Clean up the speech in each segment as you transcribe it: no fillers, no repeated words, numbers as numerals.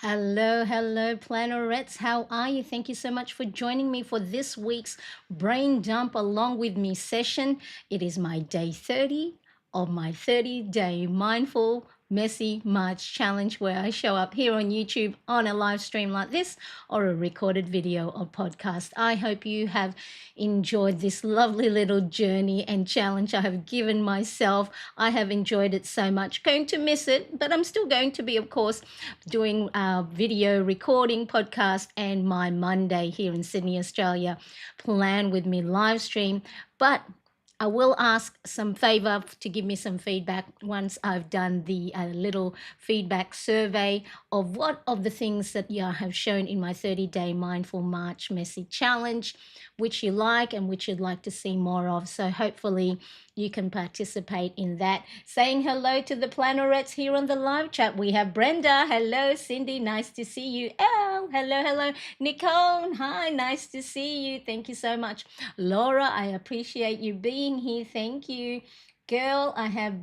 Hello, Plannerettes. How are you? Thank you so much for joining me for this week's Brain Dump Along With Me session. It is my day 30 of my 30-day mindful messy March challenge where I show up here on YouTube on a live stream like this or a recorded video or podcast. I hope you have enjoyed this lovely little journey and challenge I have given myself. I have enjoyed it so much. Going to miss it, but I'm still going to be, of course, doing video recording, podcast, and my Monday here in Sydney, Australia, plan with me live stream. But I will ask some favor to give me some feedback once I've done the little feedback survey of what of the things that you have shown in my 30-day Mindful March Messy Challenge, which you like and which you'd like to see more of. So hopefully you can participate in that. Saying hello to the Plannerettes here on the live chat. We have Brenda. Hello, Cindy. Nice to see you. Elle. Hello. Nicole. Hi. Nice to see you. Thank you so much. Laura, I appreciate you being here. Thank you. Girl, I have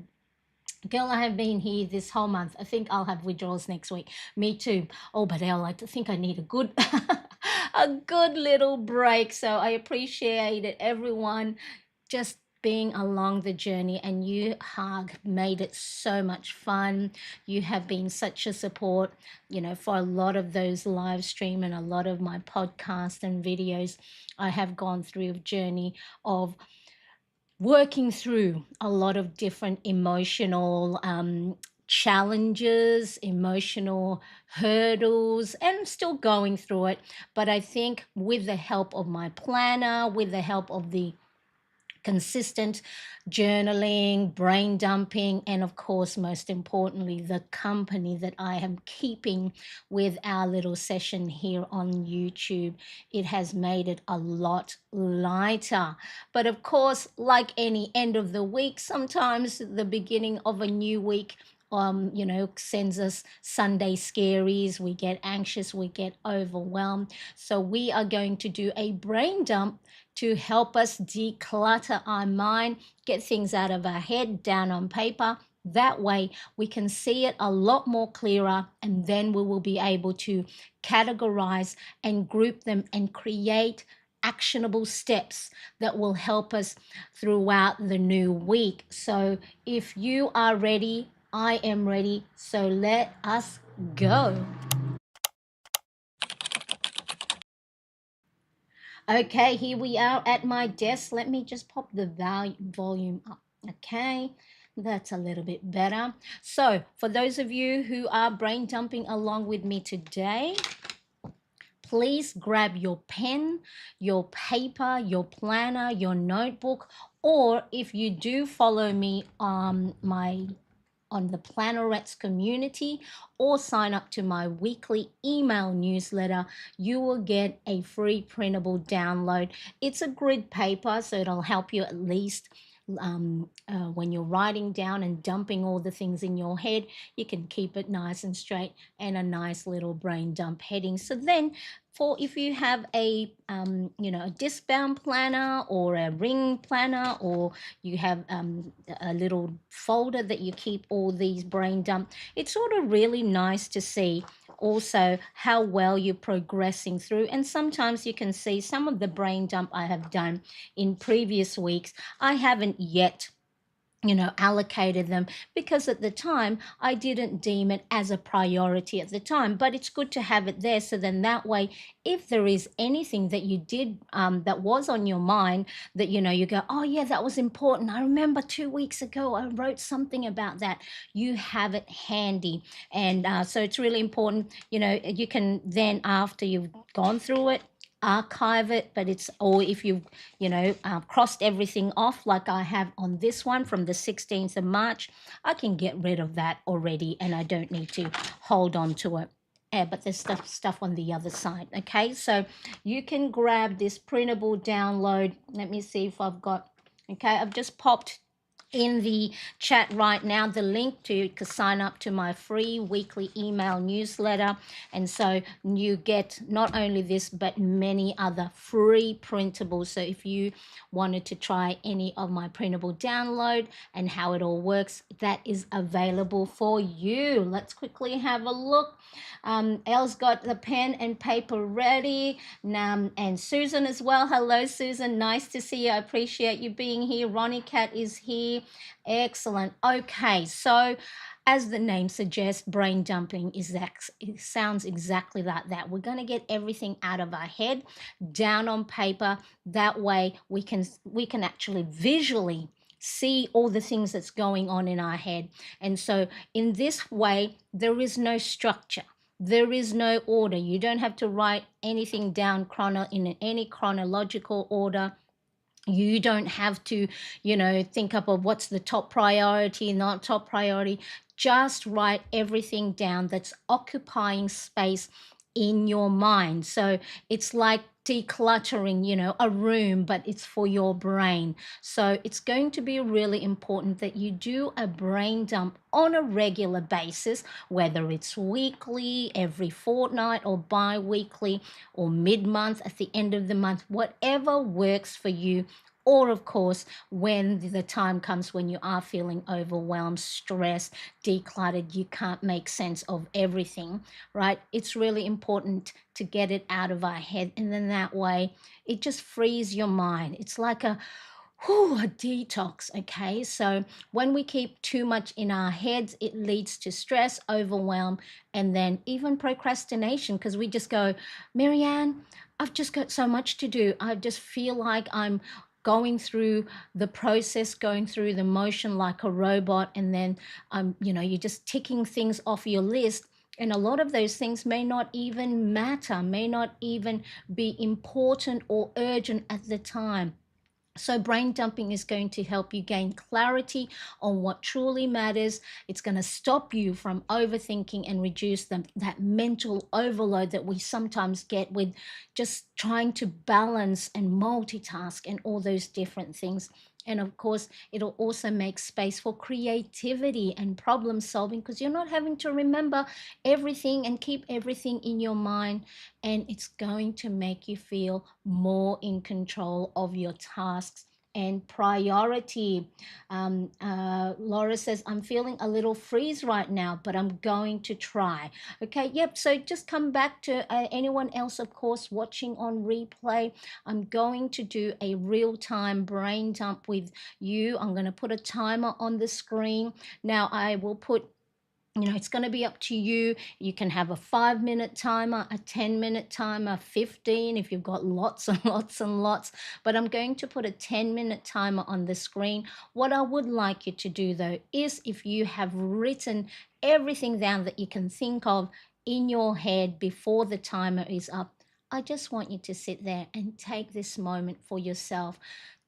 been here this whole month. I think I'll have withdrawals next week. Me too. Oh, but I think I need a good a good little break. So I appreciate it, everyone. Just being along the journey, and you have made it so much fun. You have been such a support, for a lot of those live stream and a lot of my podcasts and videos. I have gone through a journey of working through a lot of different emotional challenges, emotional hurdles, and I'm still going through it. But I think with the help of my planner, with the help of the consistent journaling, brain dumping, and of course, most importantly, the company that I am keeping with our little session here on YouTube. It has made it a lot lighter. But of course, like any end of the week, sometimes the beginning of a new week sends us Sunday scaries. We get anxious, we get overwhelmed. So we are going to do a brain dump to help us declutter our mind, get things out of our head, down on paper. That way we can see it a lot more clearer, and then we will be able to categorize and group them and create actionable steps that will help us throughout the new week. So if you are ready, I am ready. So let us go. Okay, here we are at my desk. Let me just pop the volume up. Okay, that's a little bit better. So for those of you who are brain dumping along with me today, please grab your pen, your paper, your planner, your notebook, or if you do follow me on the Plannerettes community or sign up to my weekly email newsletter, you will get a free printable download. It's a grid paper, so it'll help you at least when you're writing down and dumping all the things in your head. You can keep it nice and straight and a nice little brain dump heading. So then for if you have a disc bound planner or a ring planner, or you have a little folder that you keep all these brain dump, it's sort of really nice to see also how well you're progressing through. And sometimes you can see some of the brain dump I have done in previous weeks. I haven't yet allocated them because at the time I didn't deem it as a priority at the time, but it's good to have it there. So then that way, if there is anything that you did that was on your mind that you go, oh yeah, that was important, I remember 2 weeks ago I wrote something about that, you have it handy. And so it's really important, you can then, after you've gone through it, archive it. But it's, or if you've crossed everything off like I have on this one from the 16th of March, I can get rid of that already and I don't need to hold on to it. Yeah, but there's stuff on the other side. Okay, so you can grab this printable download. Let me see if I've got, okay, I've just popped in the chat right now the link to sign up to my free weekly email newsletter. And so you get not only this but many other free printables. So if you wanted to try any of my printable download and how it all works, that is available for you. Let's quickly have a look. Elle's got the pen and paper ready now, and Susan as well. Hello Susan, nice to see you. I appreciate you being here. Ronnie Cat is here. Excellent. Okay, so as the name suggests, brain dumping is that it sounds exactly like that. We're going to get everything out of our head down on paper. That way we can actually visually see all the things that's going on in our head. And so in this way there is no structure. There is no order. You don't have to write anything down in any chronological order. You don't have to, think up of what's the top priority, not top priority. Just write everything down that's occupying space in your mind. So it's like decluttering, a room, but it's for your brain. So it's going to be really important that you do a brain dump on a regular basis, whether it's weekly, every fortnight, or bi-weekly, or mid-month, at the end of the month, whatever works for you. Or, of course, when the time comes when you are feeling overwhelmed, stressed, decluttered, you can't make sense of everything, right? It's really important to get it out of our head. And then that way, it just frees your mind. It's like a detox. Okay, so when we keep too much in our heads, it leads to stress, overwhelm, and then even procrastination, because we just go, Marianne, I've just got so much to do. I just feel like I'm going through the process, going through the motion like a robot, and then you're just ticking things off your list. And a lot of those things may not even matter, may not even be important or urgent at the time. So, brain dumping is going to help you gain clarity on what truly matters. It's going to stop you from overthinking and reduce that mental overload that we sometimes get with just trying to balance and multitask and all those different things. And of course, it'll also make space for creativity and problem solving, because you're not having to remember everything and keep everything in your mind. And it's going to make you feel more in control of your tasks and priority. Laura says, I'm feeling a little freeze right now, but I'm going to try. Okay, yep. So just come back to anyone else, of course, watching on replay. I'm going to do a real-time brain dump with you. I'm going to put a timer on the screen. Now I will put, it's going to be up to you. You can have a 5-minute timer, a 10-minute timer, 15 if you've got lots and lots and lots. But I'm going to put a 10-minute timer on the screen. What I would like you to do, though, is if you have written everything down that you can think of in your head before the timer is up, I just want you to sit there and take this moment for yourself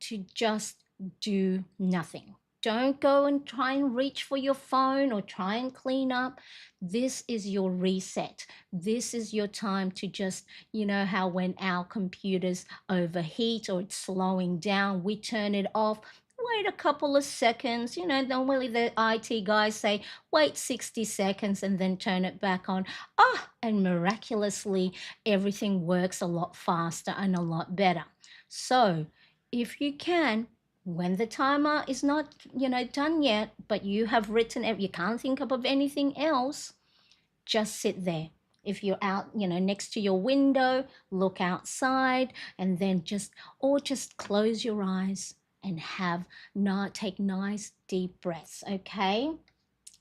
to just do nothing. Don't go and try and reach for your phone or try and clean up. This is your reset. This is your time to just, how when our computers overheat or it's slowing down, we turn it off. Wait a couple of seconds. Normally the IT guys say, wait 60 seconds and then turn it back on. And miraculously, everything works a lot faster and a lot better. So if you can, when the timer is not done yet, but you have written it, you can't think up of anything else, just sit there. If you're out next to your window, look outside, and then just close your eyes and take nice deep breaths. Okay,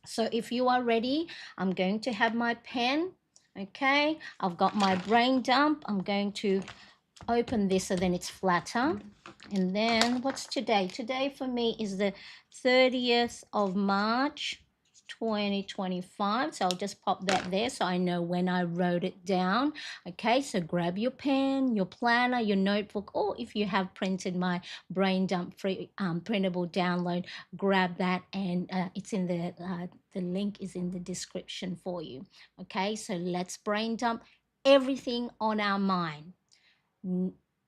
so if you are ready, I'm going to have my pen. Okay, I've got my brain dump. I'm going to open this so then it's flatter. And then what's today? Today for me is the 30th of March 2025. So I'll just pop that there so I know when I wrote it down. Okay, so grab your pen, your planner, your notebook, or if you have printed my brain dump free printable download, grab that, and it's in the link is in the description for you. Okay, so let's brain dump everything on our mind.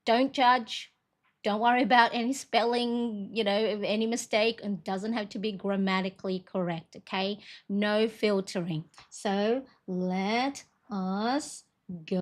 Don't judge, Don't worry about any spelling, any mistake, and doesn't have to be grammatically correct, okay? No filtering. So let us go.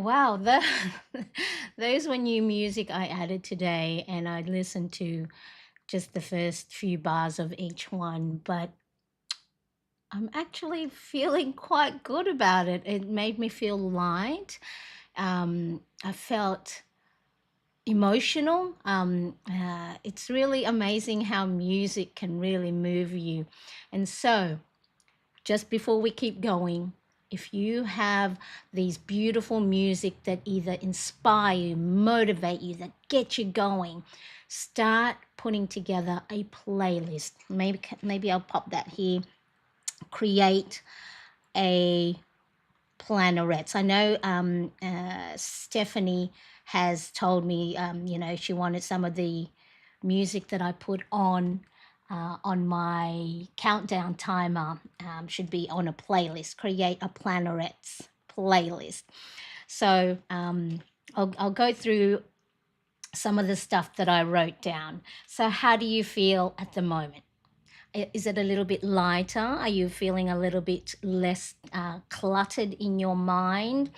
Wow, those were new music I added today, and I listened to just the first few bars of each one, but I'm actually feeling quite good about it. It made me feel light. I felt emotional. It's really amazing how music can really move you. And so, just before we keep going, if you have these beautiful music that either inspire you, motivate you, that get you going, start putting together a playlist. Maybe I'll pop that here. Create a plannerette. I know Stephanie has told me, she wanted some of the music that I put on my countdown timer should be on a playlist. Create a plannerette playlist. So I'll go through some of the stuff that I wrote down. So how do you feel at the moment? Is it a little bit lighter? Are you feeling a little bit less cluttered in your mind?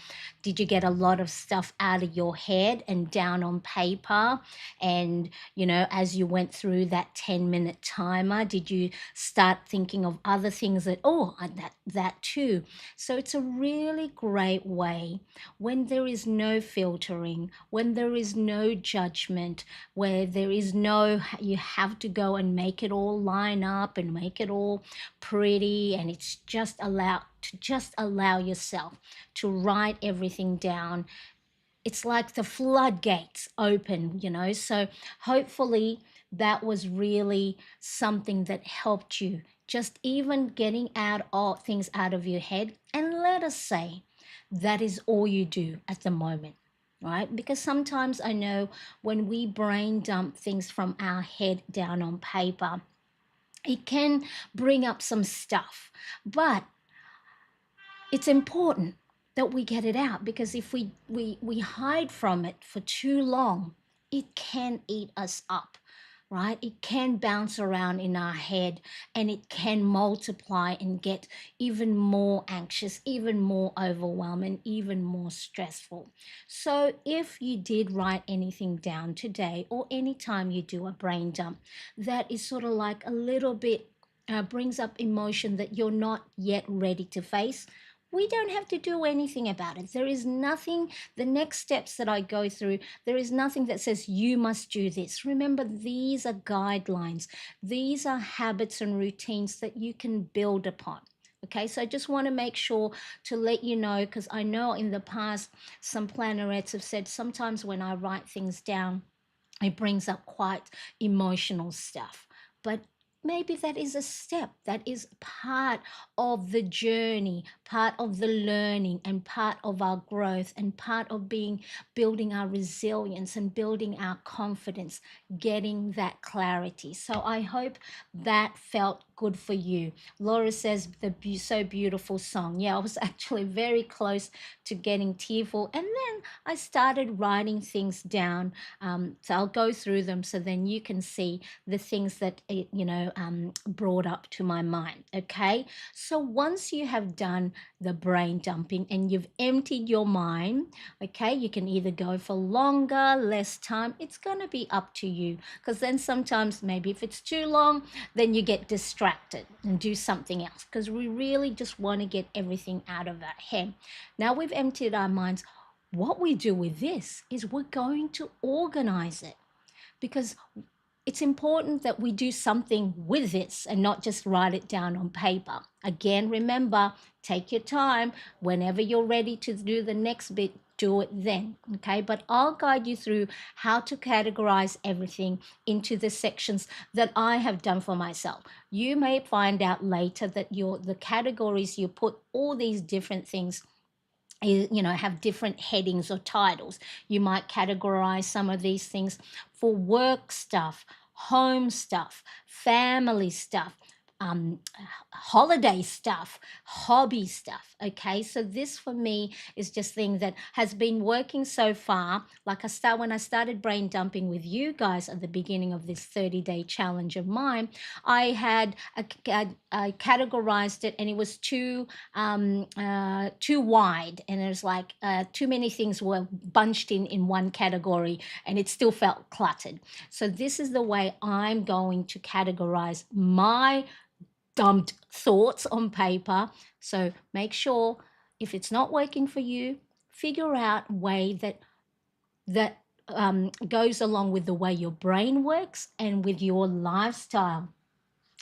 Did you get a lot of stuff out of your head and down on paper? And, as you went through that 10-minute timer, did you start thinking of other things that too? So it's a really great way when there is no filtering, when there is no judgment, where there is no, you have to go and make it all line up and make it all pretty, and it's just allow yourself to write everything down. It's like the floodgates open, so hopefully that was really something that helped you, just even getting out all things out of your head. And let us say that is all you do at the moment, right? Because sometimes I know when we brain dump things from our head down on paper, it can bring up some stuff. But it's important that we get it out, because if we hide from it for too long, it can eat us up, right? It can bounce around in our head, and it can multiply and get even more anxious, even more overwhelmed, and even more stressful. So if you did write anything down today, or anytime you do a brain dump that is sort of like a little bit brings up emotion that you're not yet ready to face, we don't have to do anything about it. There is nothing, the next steps that I go through, there is nothing that says you must do this. Remember, these are guidelines, these are habits and routines that you can build upon. Okay, so I just want to make sure to let you know, because I know in the past some plannerettes have said sometimes when I write things down, it brings up quite emotional stuff. But maybe that is a step, that is part of the journey, part of the learning, and part of our growth, and part of building our resilience and building our confidence, getting that clarity. So I hope that felt good for you. Laura says so beautiful song. Yeah, I was actually very close to getting tearful, and then I started writing things down. So I'll go through them so then you can see the things that it, brought up to my mind. Okay, so once you have done the brain dumping and you've emptied your mind, okay, you can either go for longer, less time. It's going to be up to you, because then sometimes maybe if it's too long, then you get distracted and do something else, because we really just want to get everything out of our head. Now we've emptied our minds. What we do with this is we're going to organize it, because it's important that we do something with this and not just write it down on paper. Again, remember, take your time. Whenever you're ready to do the next bit, do it then, okay? But I'll guide you through how to categorize everything into the sections that I have done for myself. You may find out later that the categories you put all these different things, have different headings or titles. You might categorize some of these things for work stuff, home stuff, family stuff, holiday stuff, hobby stuff. Okay, so this for me is just thing that has been working so far. Like when I started brain dumping with you guys at the beginning of this 30-day challenge of mine, I had I categorized it, and it was too wide, and it was like too many things were bunched in one category, and it still felt cluttered. So this is the way I'm going to categorize my dumped thoughts on paper. So make sure, if it's not working for you, figure out a way that goes along with the way your brain works and with your lifestyle.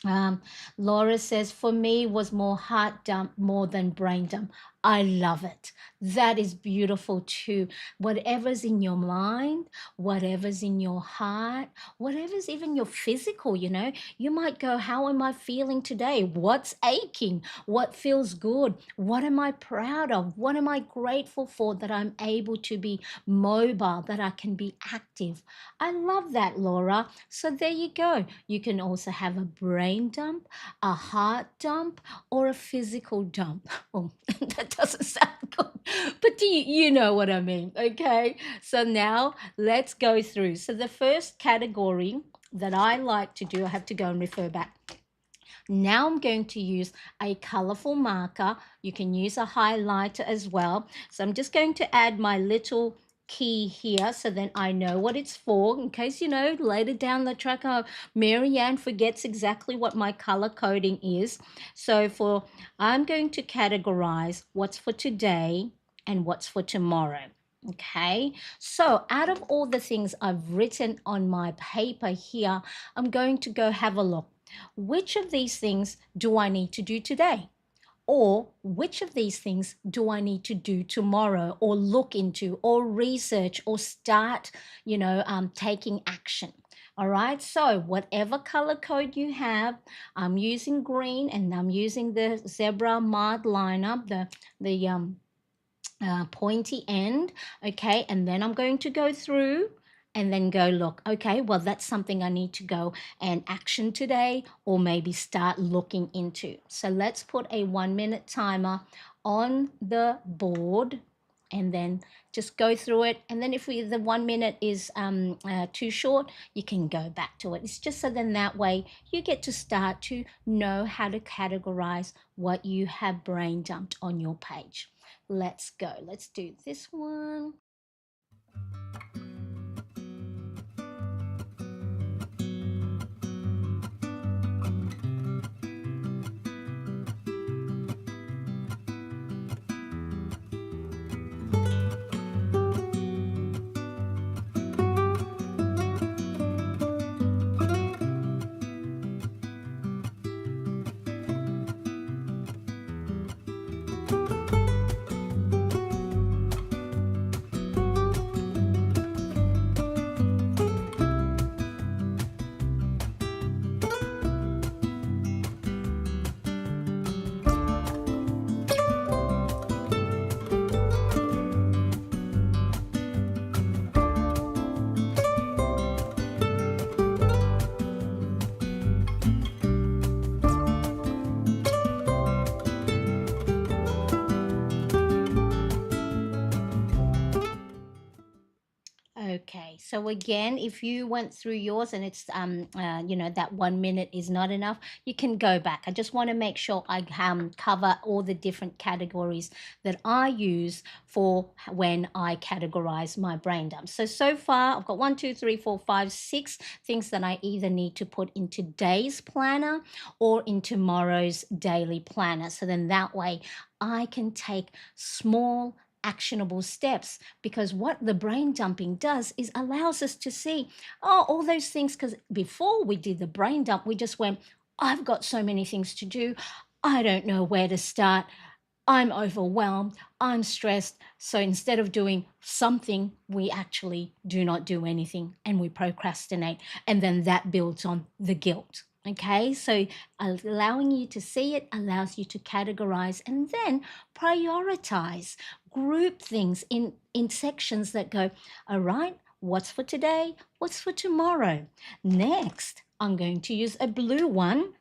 um, Laura says, for me, was more heart dump more than brain dump. I love it. That is beautiful too. Whatever's in your mind, whatever's in your heart, whatever's even your physical, you might go, how am I feeling today? What's aching? What feels good? What am I proud of? What am I grateful for, that I'm able to be mobile, that I can be active? I love that, Laura. So there you go. You can also have a brain dump, a heart dump, or a physical dump. Oh, that doesn't sound good, but you know what I mean, okay? So now let's go through. So the first category that I like to do, I have to go and refer back. Now I'm going to use a colorful marker. You can use a highlighter as well. So I'm just going to add my little key here, so then I know what it's for, in case, later down the track, Marianne forgets exactly what my color coding is. So I'm going to categorize what's for today and what's for tomorrow. Okay, so out of all the things I've written on my paper here, I'm going to go have a look. Which of these things do I need to do today? Or which of these things do I need to do tomorrow, or look into, or research, or start, taking action? All right, so whatever color code you have, I'm using green, and I'm using the zebra mark liner, the pointy end. Okay, and then I'm going to go through and then go look. Okay, well, that's something I need to go and action today, or maybe start looking into. So let's put a 1-minute timer on the board, and then just go through it. And then if the 1 minute is too short, you can go back to it. It's just so then that way you get to start to know how to categorize what you have brain dumped on your page. Let's go. Let's do this one. Okay, so again, if you went through yours and it's that 1 minute is not enough, you can go back. I just want to make sure I cover all the different categories that I use for when I categorize my brain dump. So far I've got 1, 2, 3, 4, 5, 6 things that I either need to put in today's planner or in tomorrow's daily planner. So then that way I can take small actionable steps, because what the brain dumping does is allows us to see, all those things, because before we did the brain dump, we just went, I've got so many things to do, I don't know where to start, I'm overwhelmed, I'm stressed. So instead of doing something, we actually do not do anything and we procrastinate, and then that builds on the guilt. Okay, so allowing you to see it allows you to categorize and then prioritize, group things in sections that go, all right, what's for today? What's for tomorrow? Next, I'm going to use a blue one.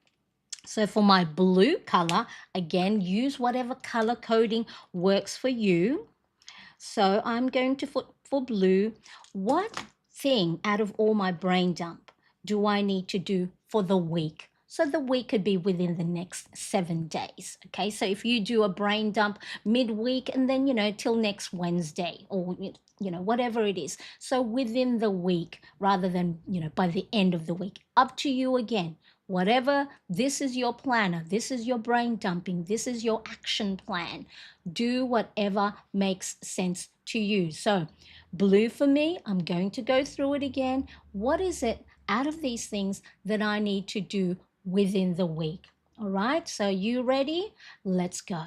So for my blue color, again, use whatever color coding works for you. So I'm going to put for blue, what thing out of all my brain dump do I need to do for the week? So the week could be within the next 7 days. Okay, so if you do a brain dump midweek and then, till next Wednesday or, whatever it is. So within the week rather than, by the end of the week. Up to you again. Whatever, this is your planner, this is your brain dumping, this is your action plan. Do whatever makes sense to you. So, blue for me, I'm going to go through it again. What is it out of these things that I need to do within the week? All right, so you ready? Let's go.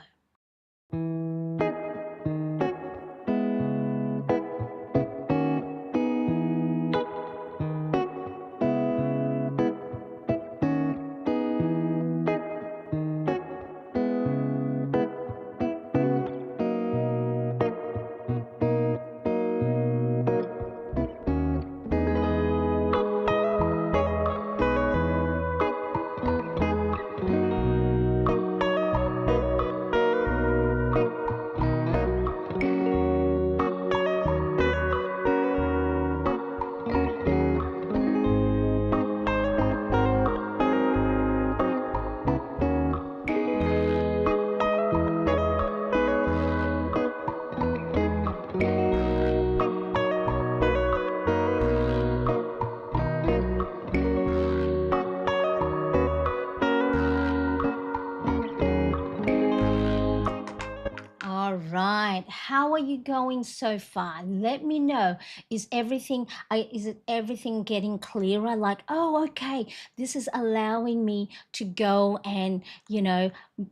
All right. How are you going so far? Let me know. Is it everything getting clearer? Like, oh, okay, this is allowing me to go and,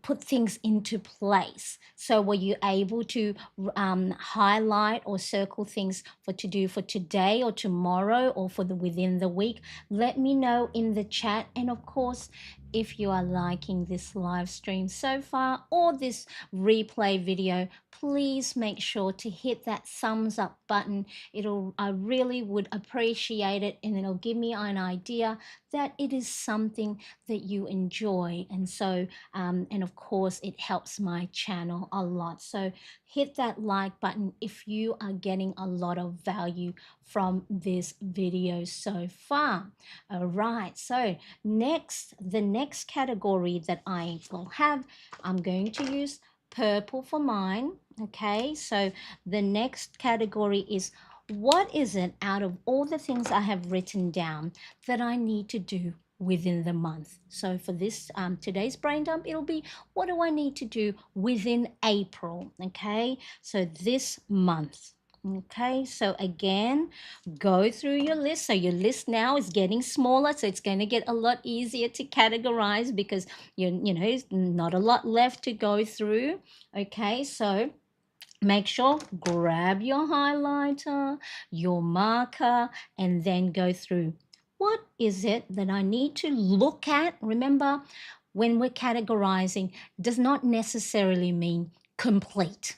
put things into place. So were you able to highlight or circle things for to do for today or tomorrow or for the within the week? Let me know in the chat. And of course, if you are liking this live stream so far or this replay video, please make sure to hit that thumbs up button. I really would appreciate it, and it'll give me an idea that it is something that you enjoy. And so, and of course, it helps my channel a lot. So hit that like button if you are getting a lot of value from this video so far. All right, so the next category that I will have, I'm going to use purple for mine. Okay, so the next category is, what is it out of all the things I have written down that I need to do within the month? So for this today's brain dump, it'll be, what do I need to do within April? Okay, so this month. Okay, so again, go through your list. So your list now is getting smaller, so it's going to get a lot easier to categorize because there's not a lot left to go through. Okay, so make sure, grab your highlighter, your marker, and then go through. What is it that I need to look at? Remember, when we're categorizing, does not necessarily mean complete.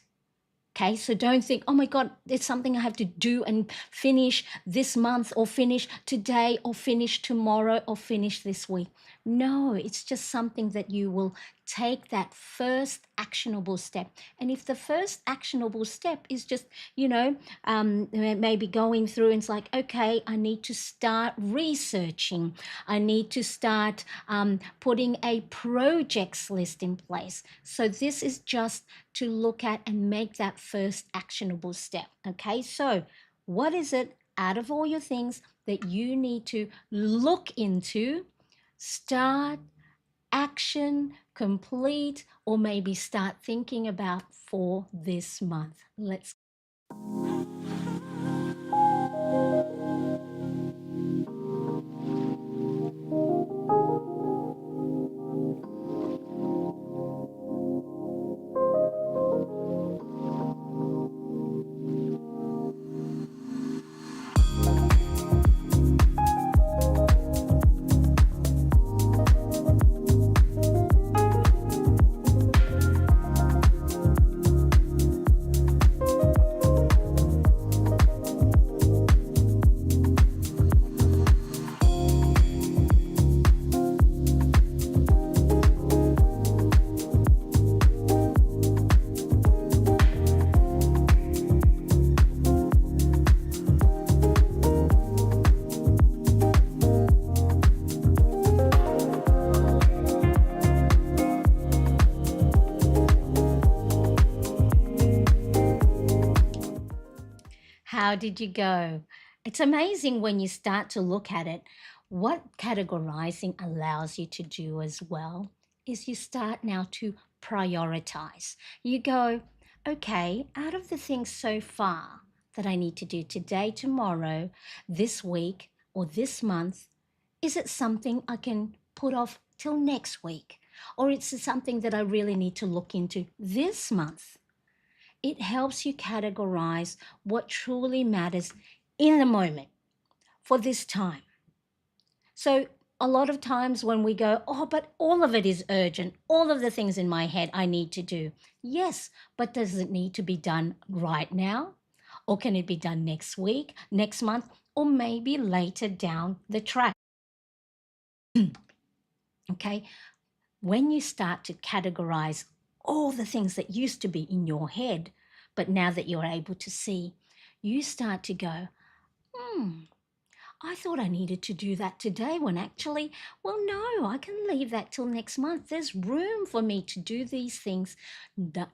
Okay, so don't think, oh my God, it's something I have to do and finish this month or finish today or finish tomorrow or finish this week. No, it's just something that you will take that first actionable step. And if the first actionable step is just, maybe going through and it's like, okay, I need to start researching. I need to start putting a projects list in place. So this is just to look at and make that first actionable step. Okay, so what is it out of all your things that you need to look into, start, action, complete, or maybe start thinking about for this month? Let's How did you go? It's amazing when you start to look at it. What categorizing allows you to do as well is you start now to prioritize. You go, okay, out of the things so far that I need to do today, tomorrow, this week, or this month, is it something I can put off till next week? Or it's something that I really need to look into this month? It helps you categorize what truly matters in the moment for this time. So, a lot of times when we go, oh, but all of it is urgent, all of the things in my head I need to do. Yes, but does it need to be done right now? Or can it be done next week, next month, or maybe later down the track? Okay, when you start to categorize all the things that used to be in your head, but now that you're able to see, you start to go, I thought I needed to do that today when actually, well, no, I can leave that till next month. There's room for me to do these things that,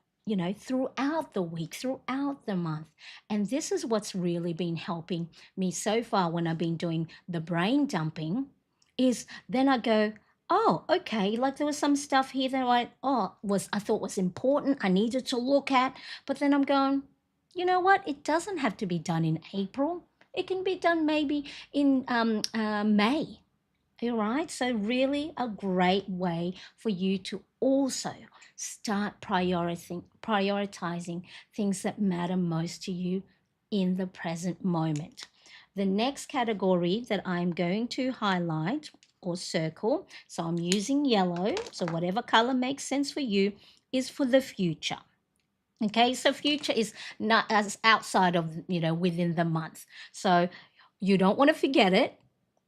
throughout the week, throughout the month. And this is what's really been helping me so far when I've been doing the brain dumping is then I go, oh, okay, like there was some stuff here that I thought was important, I needed to look at, but then I'm going, you know what? It doesn't have to be done in April. It can be done maybe in May. All right. So, really, a great way for you to also start prioritizing things that matter most to you in the present moment. The next category that I'm going to highlight or circle, so I'm using yellow, so whatever color makes sense for you, is for the future. Okay, so future is not as outside of, within the month. So you don't want to forget it.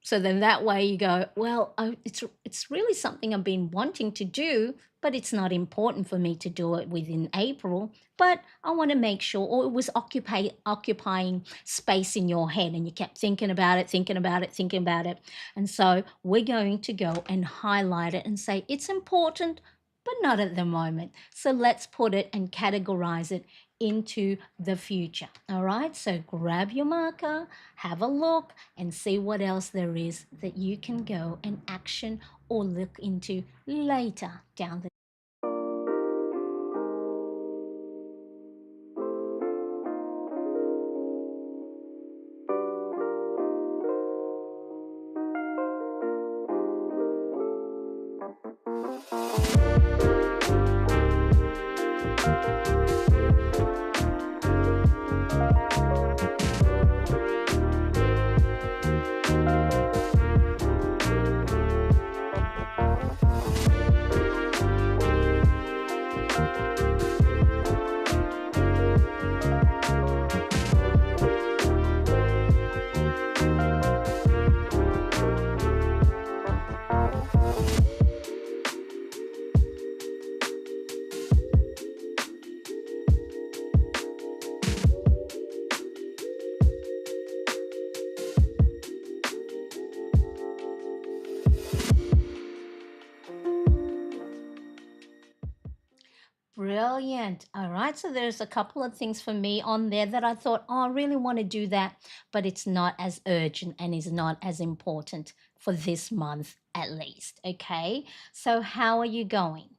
So then that way you go, well, it's really something I've been wanting to do, but it's not important for me to do it within April. But I want to make sure, or it was occupying space in your head, and you kept thinking about it, thinking about it, thinking about it. And so we're going to go and highlight it and say it's important, but not at the moment. So let's put it and categorize it into the future. All right, so grab your marker, have a look, and see what else there is that you can go and action or look into later down the Brilliant. All right. So there's a couple of things for me on there that I thought, oh, I really want to do that, but it's not as urgent and is not as important for this month at least. Okay. So how are you going?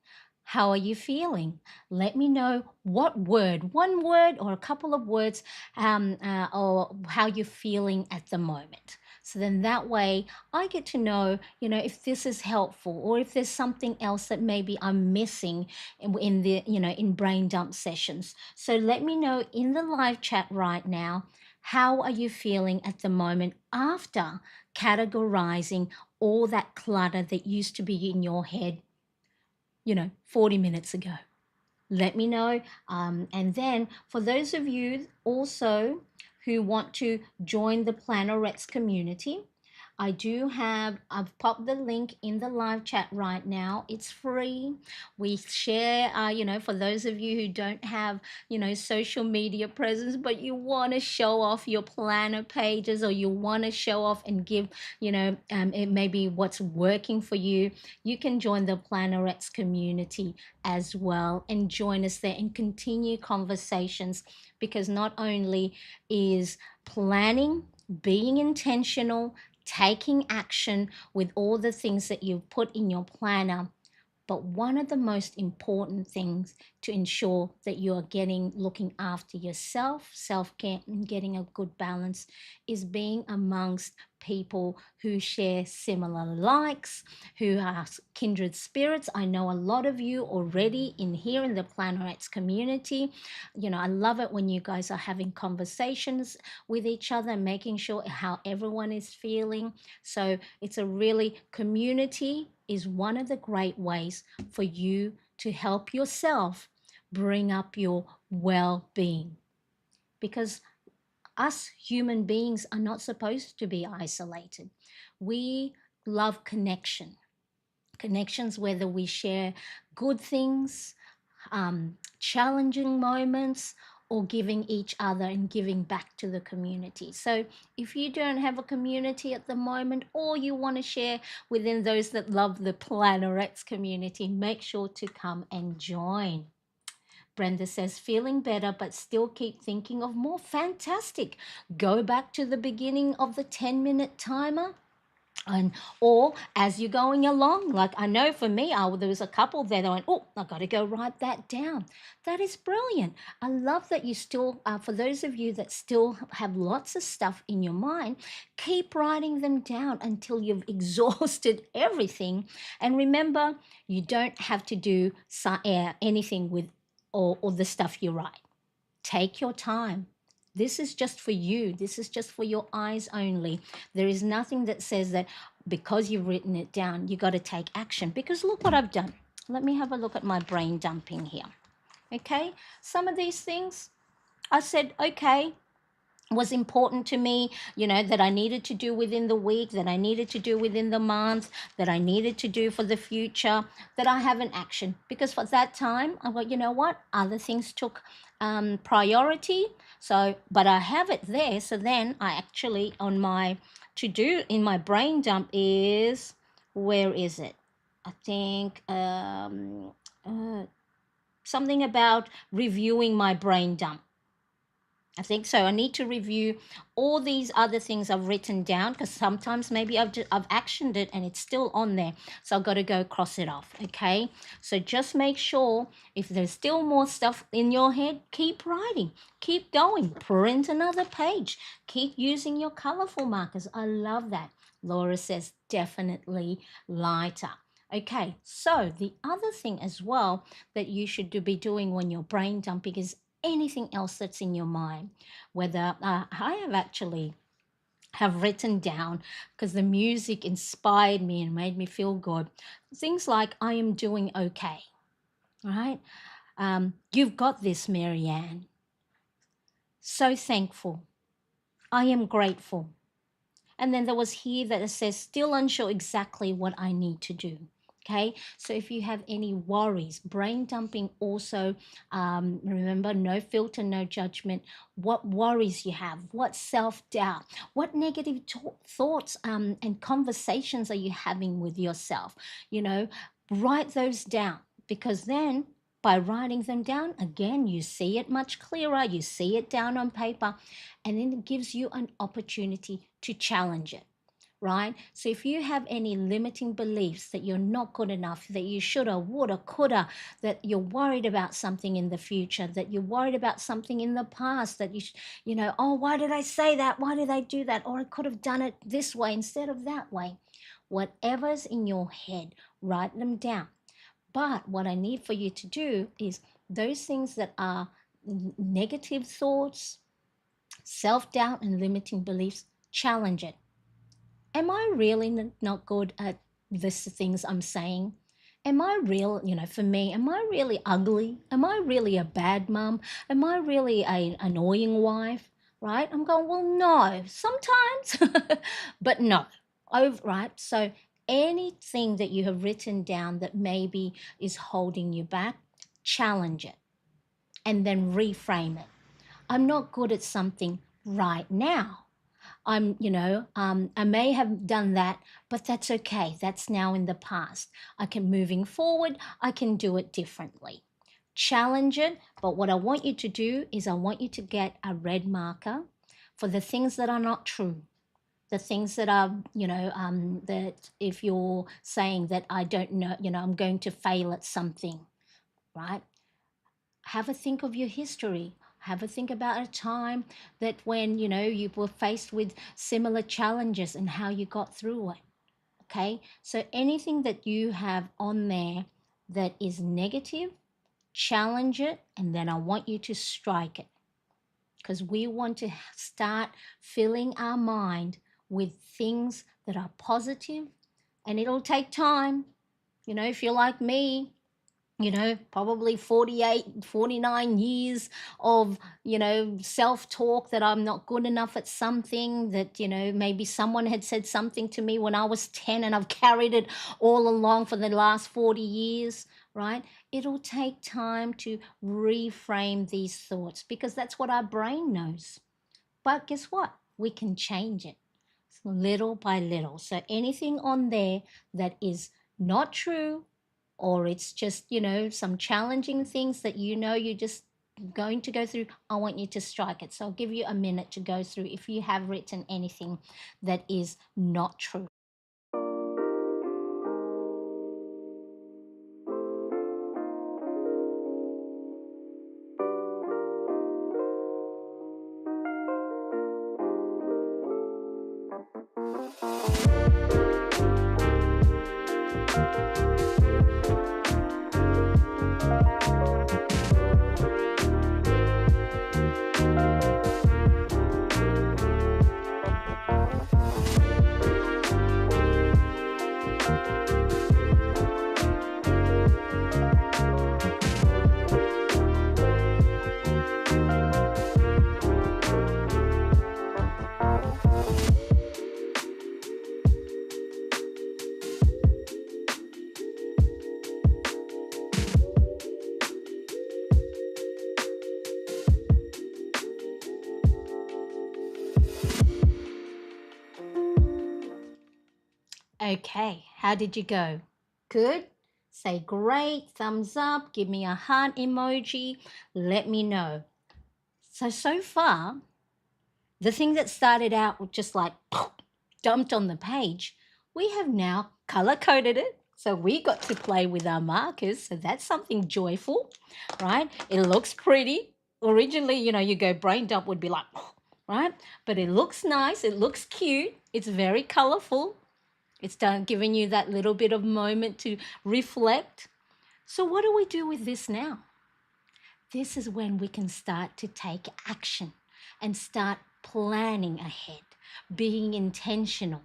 How are you feeling? Let me know what word, one word or a couple of words, or how you're feeling at the moment. So then that way I get to know, if this is helpful or if there's something else that maybe I'm missing in the, in brain dump sessions. So let me know in the live chat right now, how are you feeling at the moment after categorizing all that clutter that used to be in your head, 40 minutes ago? Let me know. And then for those of you also who want to join the Planner community, I've popped the link in the live chat right now. It's free. We share, for those of you who don't have, social media presence, but you want to show off your planner pages, or you want to show off and give, it may be what's working for you. You can join the Plannerettes community as well and join us there and continue conversations, because not only is planning, being intentional, taking action with all the things that you've put in your planner, but one of the most important things to ensure that you are looking after yourself, self-care, and getting a good balance is being amongst people who share similar likes, who are kindred spirits. I know a lot of you already in here in the Plannerettes community. I love it when you guys are having conversations with each other, making sure how everyone is feeling. So it's a really community is one of the great ways for you to help yourself bring up your well-being, because us human beings are not supposed to be isolated. We love connections, whether we share good things, challenging moments, or giving each other and giving back to the community. So if you don't have a community at the moment, or you want to share within those that love the Plannerettes community, make sure to come and join. Brenda says, feeling better, but still keep thinking of more. Fantastic. Go back to the beginning of the 10-minute timer, and or as you're going along, like I know for me, there was a couple there that went, oh, I got to go write that down. That is brilliant. I love that you still, for those of you that still have lots of stuff in your mind, keep writing them down until you've exhausted everything. And remember, you don't have to do anything with all the stuff you write. Take your time. This is just for you. This is just for your eyes only. There is nothing that says that because you've written it down, you got to take action. Because look what I've done. Let me have a look at my brain dumping here. Okay, some of these things I said, okay, was important to me, that I needed to do within the week, that I needed to do within the month, that I needed to do for the future, that I have an action. Because for that time, I thought, you know what, other things took priority. So, but I have it there. So then I actually, on my to do in my brain dump is, where is it? I think something about reviewing my brain dump. I think so. I need to review all these other things I've written down, because sometimes maybe I've actioned it and it's still on there. So I've got to go cross it off. Okay. So just make sure if there's still more stuff in your head, keep writing, keep going, print another page, keep using your colorful markers. I love that. Laura says definitely lighter. Okay, so the other thing as well that you should be doing when you're brain dumping is anything else that's in your mind, whether I have actually have written down, because the music inspired me and made me feel good, things like I am doing okay, right? You've got this, Marianne. So thankful. I am grateful. And then there was here that it says, still unsure exactly what I need to do. Okay, so if you have any worries, brain dumping also, remember, no filter, no judgment. What worries you have, what self-doubt, what negative thoughts and conversations are you having with yourself? Write those down, because then by writing them down, again, you see it much clearer, you see it down on paper, and then it gives you an opportunity to challenge it, right? So if you have any limiting beliefs that you're not good enough, that you shoulda, woulda, coulda, that you're worried about something in the future, that you're worried about something in the past, that oh, why did I say that? Why did I do that? Or I could have done it this way instead of that way. Whatever's in your head, write them down. But what I need for you to do is those things that are negative thoughts, self-doubt, and limiting beliefs, challenge it. Am I really not good at this things I'm saying? Am I real, for me, am I really ugly? Am I really a bad mom? Am I really an annoying wife? Right? I'm going, well, no, sometimes, but no. Over, right? So anything that you have written down that maybe is holding you back, challenge it and then reframe it. I'm not good at something right now. I may have done that, but that's okay. That's now in the past. Moving forward, I can do it differently. Challenge it, but what I want you to do is I want you to get a red marker for the things that are not true. The things that are, that if you're saying that I don't know, I'm going to fail at something, right? Have a think of your history. Have a think about a time that when, you were faced with similar challenges and how you got through it. Okay. So anything that you have on there that is negative, challenge it. And then I want you to strike it because we want to start filling our mind with things that are positive, and it'll take time. If you're like me, probably 48, 49 years of, self-talk that I'm not good enough at something, that, maybe someone had said something to me when I was 10 and I've carried it all along for the last 40 years, right? It'll take time to reframe these thoughts because that's what our brain knows. But guess what? We can change it little by little. So anything on there that is not true, or it's just, some challenging things that you're just going to go through, I want you to strike it. So I'll give you a minute to go through if you have written anything that is not true. Okay, how did you go? Good? Say great, thumbs up, give me a heart emoji, let me know. So far, the thing that started out with just like dumped on the page, we have now color coded it. So we got to play with our markers. So that's something joyful, right? It looks pretty. Originally, you go brain dump would be like, right? But it looks nice. It looks cute. It's very colorful. It's done giving you that little bit of moment to reflect. So what do we do with this now? This is when we can start to take action and start planning ahead, being intentional.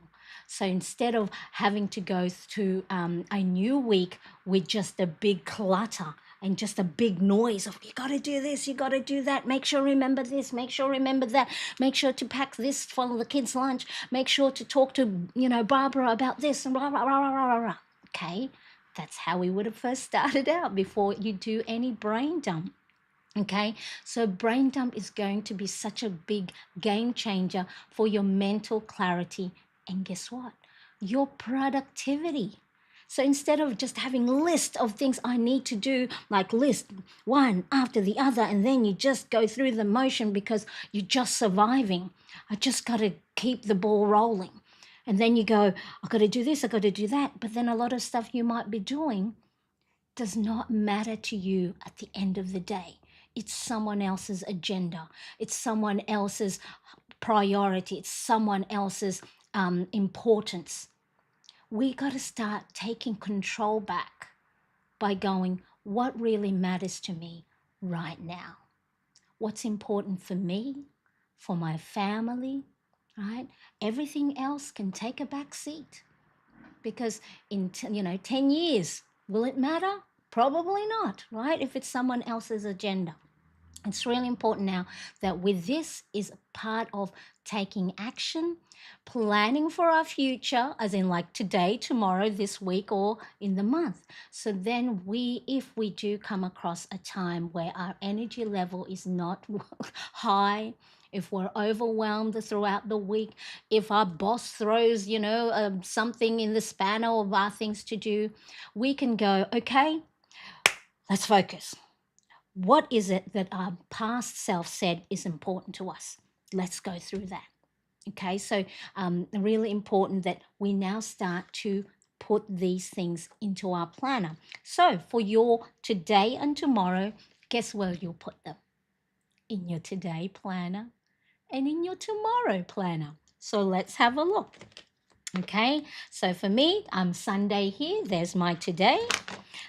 So instead of having to go through a new week with just a big clutter and just a big noise of you got to do this, you got to do that, make sure remember this, make sure remember that, make sure to pack this for the kids' lunch, make sure to talk to Barbara about this and blah blah blah blah blah blah. Okay, that's how we would have first started out before you do any brain dump. Okay, so brain dump is going to be such a big game changer for your mental clarity. And guess what? Your productivity. So instead of just having a list of things I need to do, like list one after the other, and then you just go through the motion because you're just surviving. I just got to keep the ball rolling. And then you go, I got to do this, I got to do that. But then a lot of stuff you might be doing does not matter to you at the end of the day. It's someone else's agenda. It's someone else's priority. It's someone else's importance. We got to start taking control back by going, what really matters to me right now? What's important for me, for my family, right? Everything else can take a back seat because in 10 years, will it matter? Probably not, right? If it's someone else's agenda. It's really important now that with this is part of taking action, planning for our future, as in like today, tomorrow, this week, or in the month. So then if we do come across a time where our energy level is not high, if we're overwhelmed throughout the week, if our boss throws, something in the spanner of our things to do, we can go, okay, let's focus. What is it that our past self said is important to us? Let's go through that. Okay, so really important that we now start to put these things into our planner. So for your today and tomorrow, guess where you'll put them? In your today planner and in your tomorrow planner. So let's have a look. Okay, so for me, I'm Sunday here. There's my today.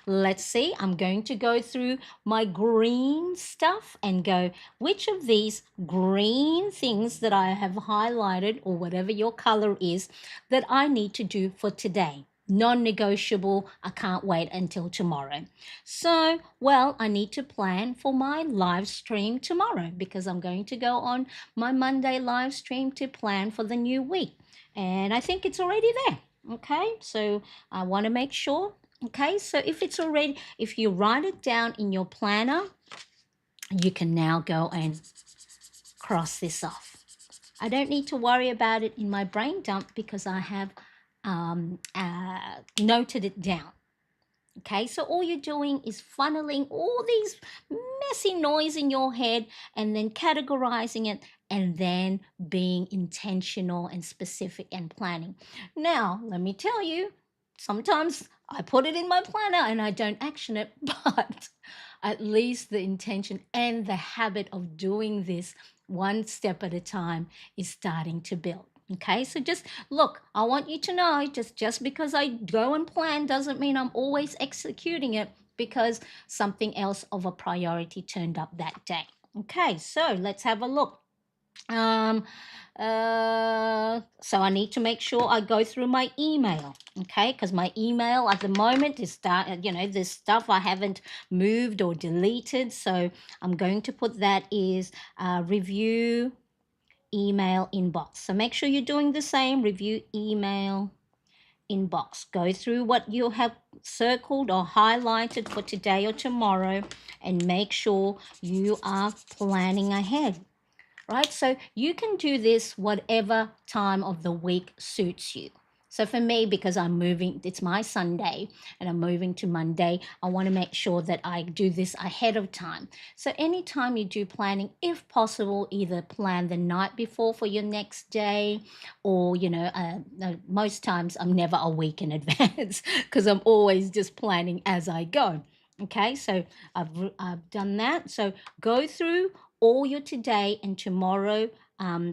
Let's see, I'm going to go through my green stuff and go, which of these green things that I have highlighted, or whatever your color is, that I need to do for today? Non-negotiable, I can't wait until tomorrow. So, well, I need to plan for my live stream tomorrow because I'm going to go on my Monday live stream to plan for the new week. And I think it's already there. Okay, so I want to make sure. Okay, so if you write it down in your planner, you can now go and cross this off. I don't need to worry about it in my brain dump because I have noted it down. Okay, so all you're doing is funneling all these messy noise in your head and then categorizing it and then being intentional and specific and planning. Now, let me tell you, sometimes I put it in my planner and I don't action it, but at least the intention and the habit of doing this one step at a time is starting to build. Okay, so just look, I want you to know just because I go and plan doesn't mean I'm always executing it because something else of a priority turned up that day. Okay, so let's have a look. Um, so I need to make sure I go through my email, okay? Because my email at the moment is this stuff I haven't moved or deleted. So I'm going to put that is review email inbox. So make sure you're doing the same, review email inbox. Go through what you have circled or highlighted for today or tomorrow and make sure you are planning ahead. Right? So you can do this whatever time of the week suits you. So for me, because I'm moving, it's my Sunday and I'm moving to Monday, I want to make sure that I do this ahead of time. So anytime you do planning, if possible, either plan the night before for your next day, or, most times I'm never a week in advance because I'm always just planning as I go. Okay, so I've done that. So go through all your today and tomorrow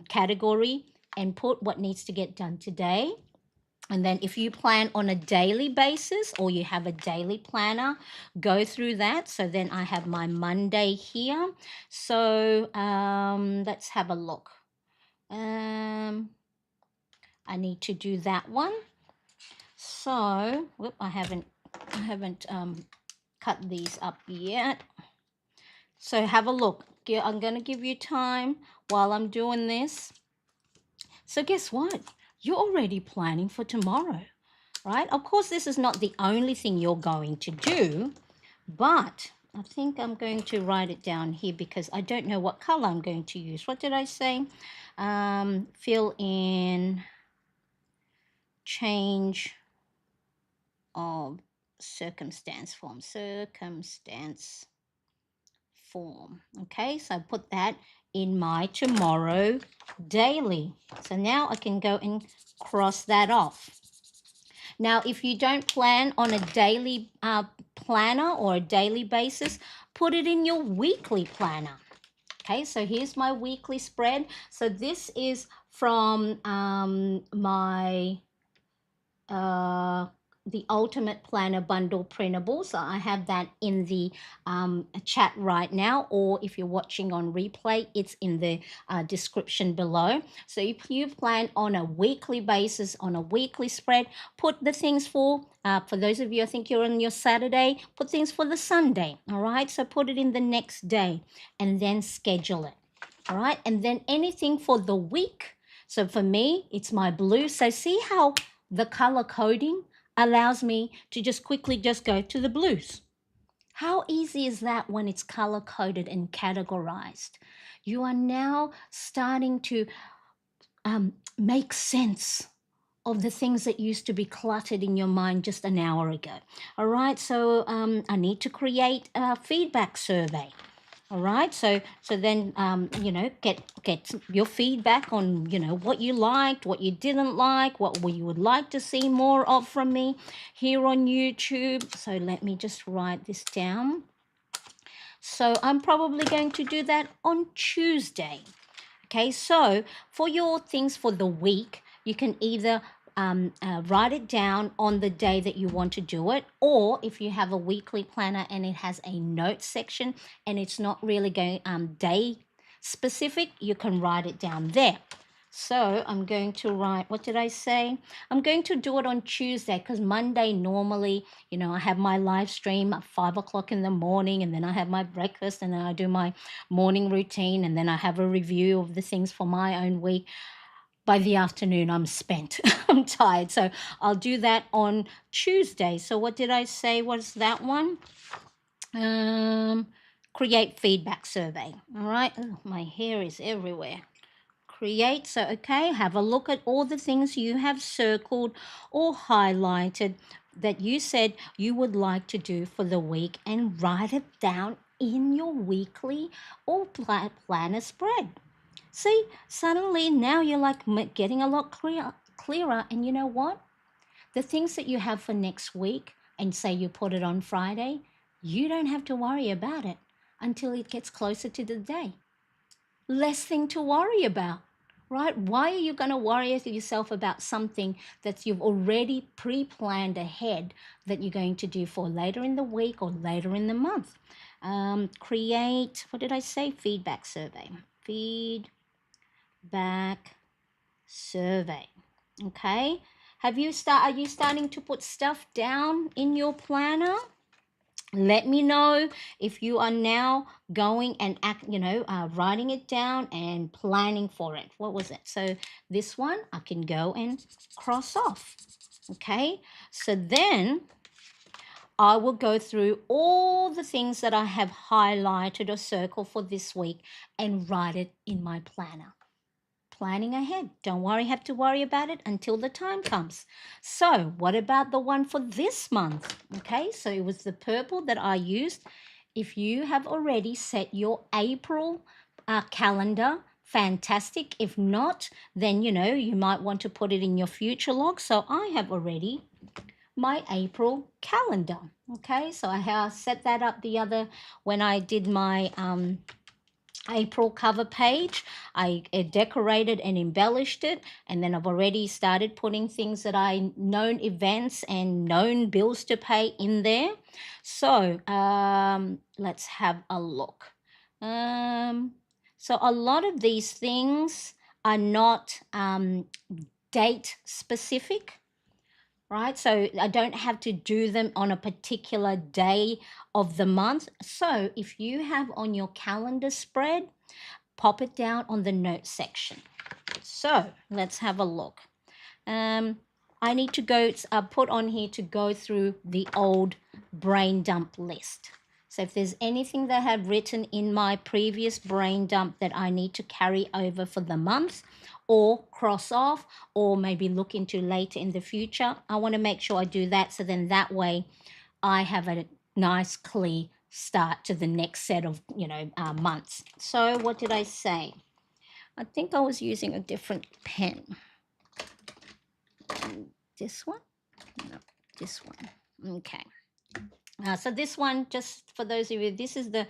category and put what needs to get done today. And then if you plan on a daily basis or you have a daily planner, go through that. So then I have my Monday here. So let's have a look. I need to do that one. So I haven't cut these up yet. So have a look. I'm going to give you time while I'm doing this. So guess what? You're already planning for tomorrow, right? Of course, this is not the only thing you're going to do, but I think I'm going to write it down here because I don't know what color I'm going to use. What did I say? Fill in change of circumstance form. Circumstance form. Okay, so I put that in my tomorrow daily. So now I can go and cross that off. Now, if you don't plan on a daily planner or a daily basis, put it in your weekly planner. Okay, so here's my weekly spread. So this is from my the Ultimate Planner Bundle printable. So I have that in the chat right now, or if you're watching on replay, it's in the description below. So if you plan on a weekly basis, on a weekly spread, put the things for those of you, I think you're on your Saturday, put things for the Sunday, all right? So put it in the next day and then schedule it, all right? And then anything for the week. So for me, it's my blue. So see how the color coding allows me to just quickly just go to the blues. How easy is that when it's color coded and categorized? You are now starting to make sense of the things that used to be cluttered in your mind just an hour ago. All right, so I need to create a feedback survey. All right, so then get your feedback on what you liked, what you didn't like, what you would like to see more of from me here on YouTube. So let me just write this down. So I'm probably going to do that on Tuesday. Okay, so for your things for the week, you can either write it down on the day that you want to do it, or if you have a weekly planner and it has a note section and it's not really going day specific, you can write it down there. So I'm going to write, what did I say? I'm going to do it on Tuesday because Monday normally, I have my live stream at 5 o'clock in the morning, and then I have my breakfast, and then I do my morning routine, and then I have a review of the things for my own week. By the afternoon, I'm spent. I'm tired. So I'll do that on Tuesday. So what did I say was that one? Create feedback survey. All right. Oh, my hair is everywhere. Create. So, okay, have a look at all the things you have circled or highlighted that you said you would like to do for the week, and write it down in your weekly or planner spread. See, suddenly now you're like getting a lot clearer. And you know what? The things that you have for next week, and say you put it on Friday, you don't have to worry about it until it gets closer to the day. Less thing to worry about, right? Why are you going to worry yourself about something that you've already pre-planned ahead that you're going to do for later in the week or later in the month? Create, what did I say? Feedback survey. Feedback survey. Okay. Are you starting to put stuff down in your planner? Let me know if you are now going and writing it down and planning for it. What was it? So this one I can go and cross off. Okay, so then I will go through all the things that I have highlighted or circled for this week and write it in my planner. Planning ahead. Don't have to worry about it until the time comes. So what about the one for this month? Okay, so it was the purple that I used. If you have already set your April calendar, fantastic. If not, then you might want to put it in your future log. So I have already my April calendar. Okay, so I have set that up when I did my April cover page. I decorated and embellished it, and then I've already started putting things that known events and known bills to pay in there. So let's have a look. So a lot of these things are not date specific, right? So I don't have to do them on a particular day of the month. So if you have on your calendar spread, pop it down on the notes section. So let's have a look. I need to put on here to go through the old brain dump list. So if there's anything that I have written in my previous brain dump that I need to carry over for the month, or cross off, or maybe look into later in the future, I want to make sure I do that, so then that way I have a nice clear start to the next set of months. So what did I say? I think I was using a different pen. This one? No, this one. Okay. So this one, just for those of you, this is the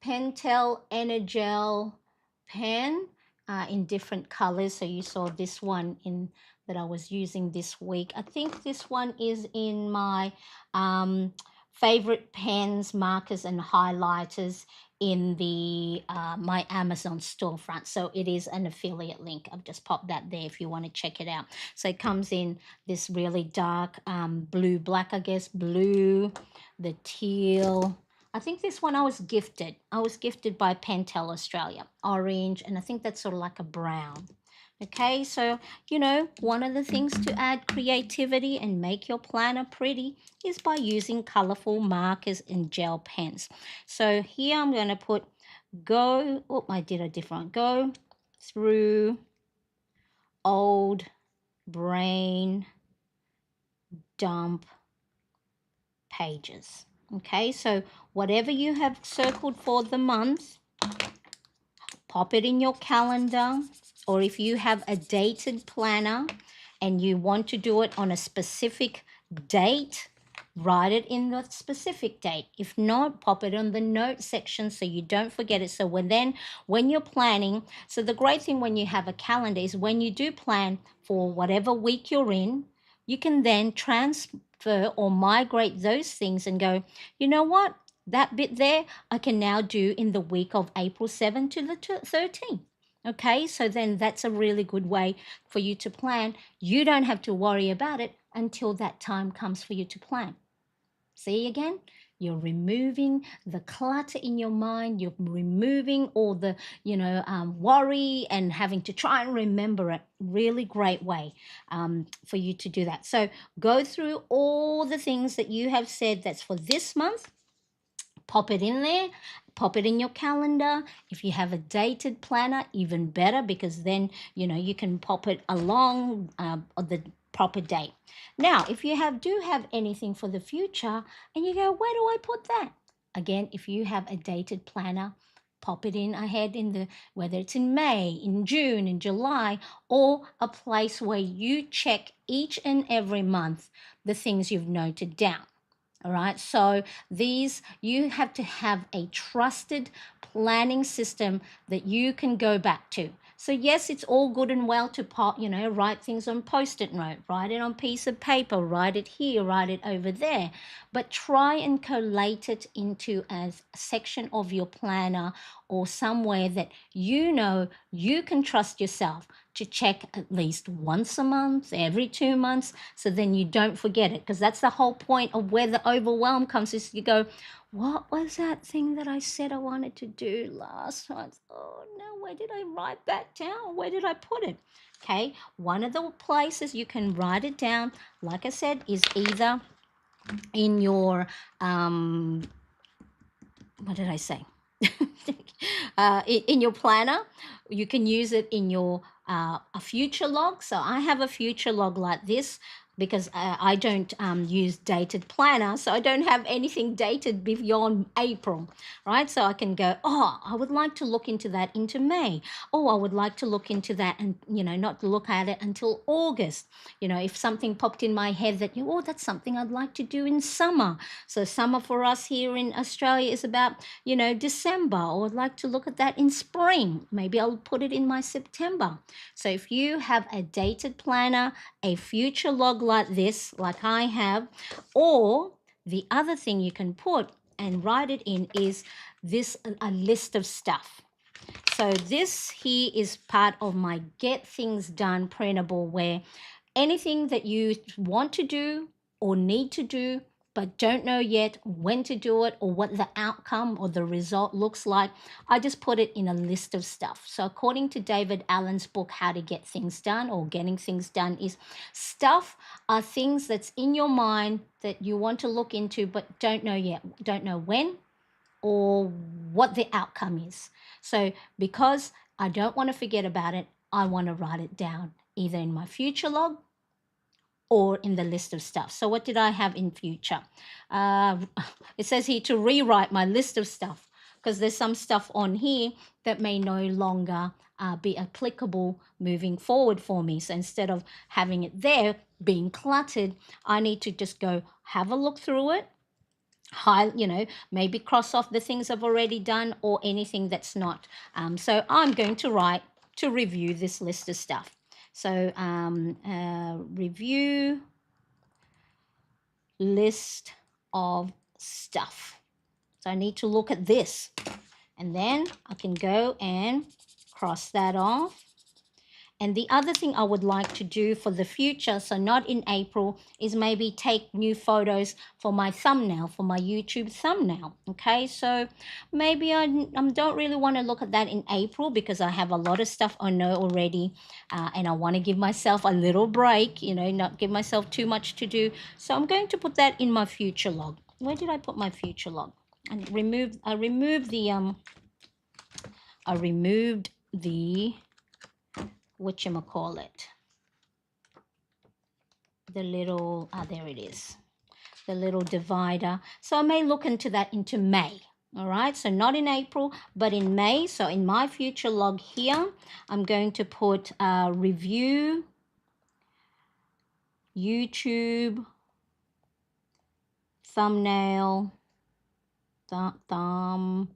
Pentel Energel pen. in different colors. So you saw this one in that I was using this week. I think this one is in my um, favorite pens, markers, and highlighters in the my Amazon storefront. So it is an affiliate link. I've just popped that there if you want to check it out. So it comes in this really dark blue, black, I guess, blue, the teal. I think this one I was gifted. I was gifted by Pentel Australia, orange, and I think that's sort of like a brown. Okay, so one of the things to add creativity and make your planner pretty is by using colorful markers and gel pens. So here I'm going to put go, oh, I did a different, go through old brain dump pages. Okay, so whatever you have circled for the month, pop it in your calendar, or if you have a dated planner and you want to do it on a specific date, write it in the specific date. If not, pop it on the note section so you don't forget it. So when you're planning, so the great thing when you have a calendar is when you do plan for whatever week you're in, you can then transfer or migrate those things and go, you know what? That bit there, I can now do in the week of April 7th to the 13th. Okay, so then that's a really good way for you to plan. You don't have to worry about it until that time comes for you to plan. See again? You're removing the clutter in your mind. You're removing all the, worry and having to try and remember it. Really great way for you to do that. So go through all the things that you have said that's for this month. Pop it in there, pop it in your calendar. If you have a dated planner, even better, because then you can pop it along the proper date. Now if you do have anything for the future and you go, where do I put that? Again, if you have a dated planner, pop it in ahead in the, whether it's in May, in June, in July, or a place where you check each and every month the things you've noted down. All right, so you have to have a trusted planning system that you can go back to. So yes, it's all good and well to write things on post-it note, write it on piece of paper, write it here, write it over there, but try and collate it into a section of your planner or somewhere that you can trust yourself to check at least once a month, every 2 months, so then you don't forget it. Because that's the whole point of where the overwhelm comes, is you go, what was that thing that I said I wanted to do last month? Oh no, where did I write that down? Where did I put it? Okay, one of the places you can write it down, like I said, is either in your what did I say? In your planner. You can use it in your a future log. So I have a future log like this because I don't use dated planner, so I don't have anything dated beyond April, right? So I can go, oh, I would like to look into that into May. Oh, I would like to look into that and not look at it until August. If something popped in my head that oh, that's something I'd like to do in summer. So summer for us here in Australia is about December, or I'd like to look at that in spring. Maybe I'll put it in my September. So if you have a dated planner, a future log like this, like I have, or the other thing you can put and write it in is a list of stuff. So this here is part of my Get Things Done printable, where anything that you want to do or need to do but don't know yet when to do it or what the outcome or the result looks like, I just put it in a list of stuff. So according to David Allen's book, How to Get Things Done, or Getting Things Done, is stuff are things that's in your mind that you want to look into but don't know yet, don't know when or what the outcome is. So because I don't want to forget about it, I want to write it down either in my future log or in the list of stuff. So what did I have in future? It says here to rewrite my list of stuff, because there's some stuff on here that may no longer be applicable moving forward for me. So instead of having it there being cluttered, I need to just go have a look through it, maybe cross off the things I've already done or anything that's not. So I'm going to write to review this list of stuff. So review list of stuff. So I need to look at this, and then I can go and cross that off. And the other thing I would like to do for the future, so not in April, is maybe take new photos for my thumbnail, for my YouTube thumbnail. Okay, so maybe I don't really want to look at that in April because I have a lot of stuff I know already, and I want to give myself a little break, you know, not give myself too much to do. So I'm going to put that in my future log. Where did I put my future log? I removed the whatchamacallit, the little, there it is, the little divider. So I may look into that into May. All right, so not in April, but in May. So in my future log here, I'm going to put review YouTube thumbnail, thumbnail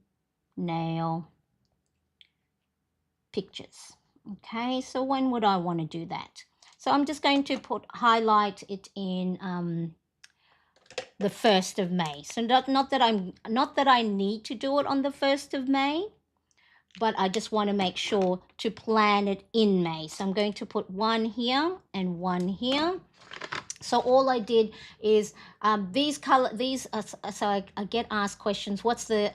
pictures. Okay, so when would I want to do that? So I'm just going to highlight it in the 1st of May. So not that I need to do it on the 1st of May, but I just want to make sure to plan it in May. So I'm going to put one here and one here. So all I did is so I get asked questions, what's the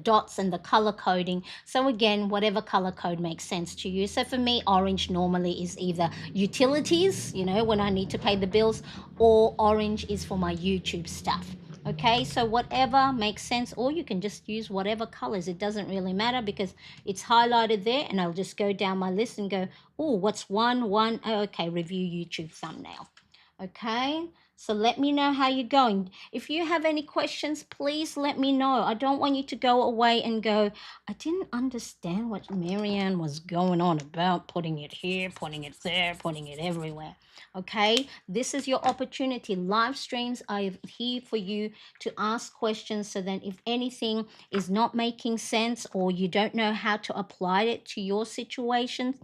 dots and the color coding. So again, whatever color code makes sense to you. So for me, orange normally is either utilities, you know, when I need to pay the bills, or orange is for my YouTube stuff. Okay, so whatever makes sense, or you can just use whatever colors. It doesn't really matter because it's highlighted there, and I'll just go down my list and go, oh, what's one? Oh, okay, review YouTube thumbnail. Okay, so let me know how you're going. If you have any questions, please let me know. I don't want you to go away and go, I didn't understand what Marianne was going on about, putting it here, putting it there, putting it everywhere. Okay, this is your opportunity. Live streams are here for you to ask questions, so that if anything is not making sense or you don't know how to apply it to your situations,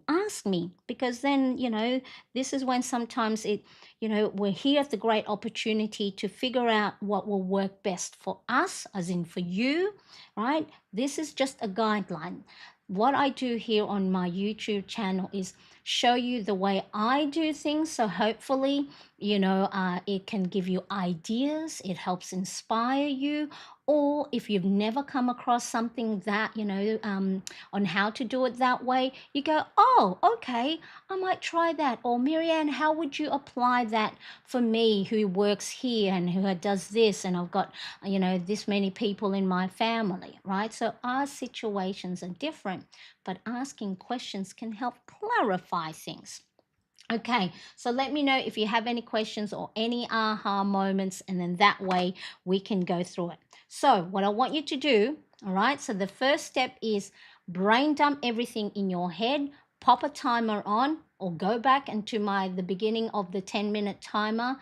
ask me, because then, you know, this is when sometimes we're here at the great opportunity to figure out what will work best for us, as in for you, right? This is just a guideline. What I do here on my YouTube channel is show you the way I do things. So hopefully, it can give you ideas. It helps inspire you. Or if you've never come across something that, on how to do it that way, you go, oh, okay, I might try that. Or Marianne, how would you apply that for me who works here and who does this, and I've got, this many people in my family, right? So our situations are different, but asking questions can help clarify things. Okay, so let me know if you have any questions or any aha moments, and then that way we can go through it. So what I want you to do, all right, so the first step is brain dump everything in your head, pop a timer on, or go back into the beginning of the 10-minute timer.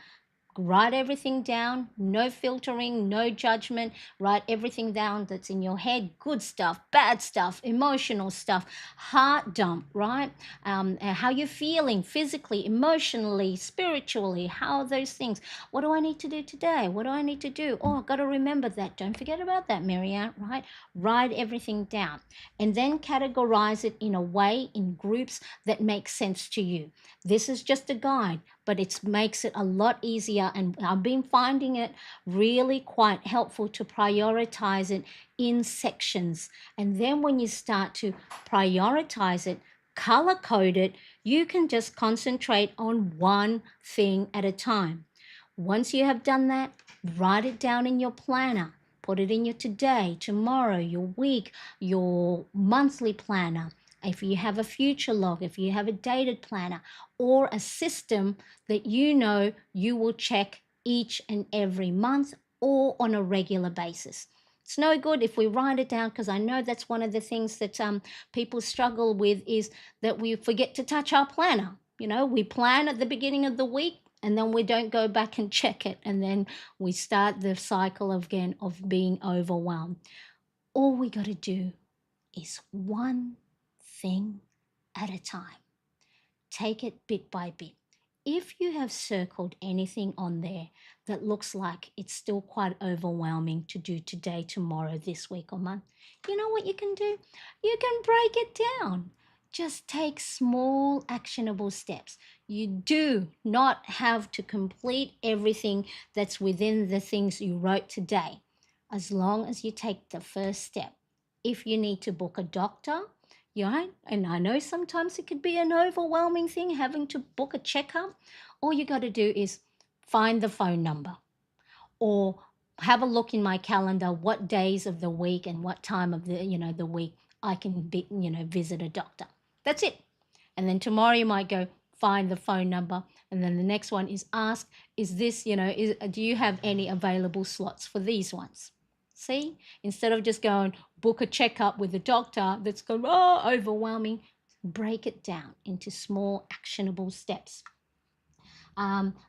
Write everything down, no filtering, no judgment. Write everything down that's in your head, good stuff, bad stuff, emotional stuff, heart dump, right? How you're feeling physically, emotionally, spiritually, how are those things? What do I need to do today? What do I need to do? Oh, I've got to remember that. Don't forget about that, Marianne, right? Write everything down and then categorize it in a way, in groups that make sense to you. This is just a guide, but it makes it a lot easier, and I've been finding it really quite helpful to prioritize it in sections. And then when you start to prioritize it, color code it, you can just concentrate on one thing at a time. Once you have done that, write it down in your planner. Put it in your today, tomorrow, your week, your monthly planner. If you have a future log, if you have a dated planner, or a system that you will check each and every month or on a regular basis. It's no good if we write it down, because I know that's one of the things that people struggle with, is that we forget to touch our planner. We plan at the beginning of the week, and then we don't go back and check it, and then we start the cycle again of being overwhelmed. All we got to do is one thing at a time. Take it bit by bit. If you have circled anything on there that looks like it's still quite overwhelming to do today, tomorrow, this week, or month, you know what you can do? You can break it down. Just take small, actionable steps. You do not have to complete everything that's within the things you wrote today, as long as you take the first step. If you need to book a doctor, yeah, and I know sometimes it could be an overwhelming thing having to book a checkup. All you got to do is find the phone number or have a look in my calendar what days of the week and what time of the week I can visit a doctor. That's it. And then tomorrow you might go find the phone number, and then the next one is ask, is this, do you have any available slots for these ones? See, instead of just going book a checkup with a doctor that's going, oh, overwhelming, break it down into small actionable steps.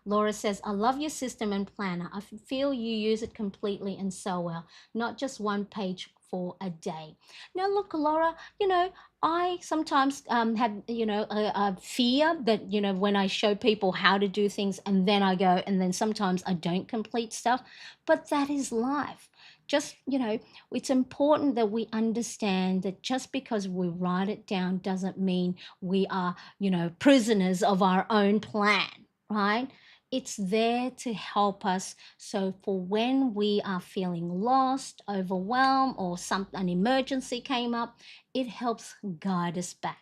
Laura says, I love your system and planner. I feel you use it completely and so well, not just one page for a day. Now, look, Laura, I sometimes have, a fear that, when I show people how to do things and then I go, and then sometimes I don't complete stuff, but that is life. Just, it's important that we understand that just because we write it down doesn't mean we are, prisoners of our own plan, right? It's there to help us. So for when we are feeling lost, overwhelmed, or an emergency came up, it helps guide us back.